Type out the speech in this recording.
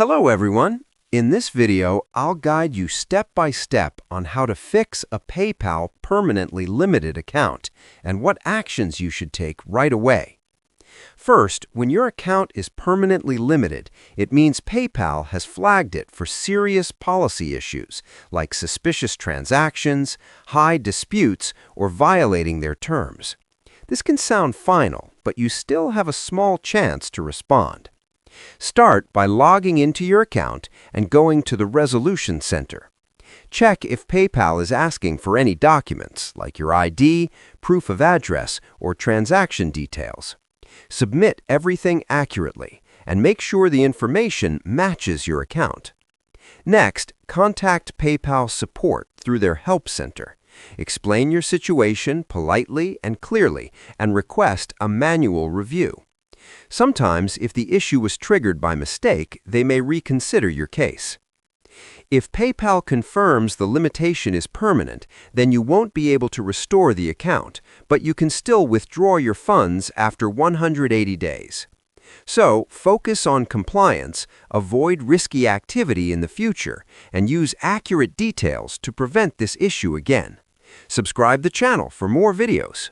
Hello everyone! In this video, I'll guide you step by step on how to fix a PayPal permanently limited account and what actions you should take right away. First, when your account is permanently limited, it means PayPal has flagged it for serious policy issues like suspicious transactions, high disputes, or violating their terms. This can sound final, but you still have a small chance to respond. Start by logging into your account and going to the Resolution Center. Check if PayPal is asking for any documents, like your ID, proof of address, or transaction details. Submit everything accurately and make sure the information matches your account. Next, contact PayPal support through their Help Center. Explain your situation politely and clearly and request a manual review. Sometimes, if the issue was triggered by mistake, they may reconsider your case. If PayPal confirms the limitation is permanent, then you won't be able to restore the account, but you can still withdraw your funds after 180 days. So, focus on compliance, avoid risky activity in the future, and use accurate details to prevent this issue again. Subscribe the channel for more videos.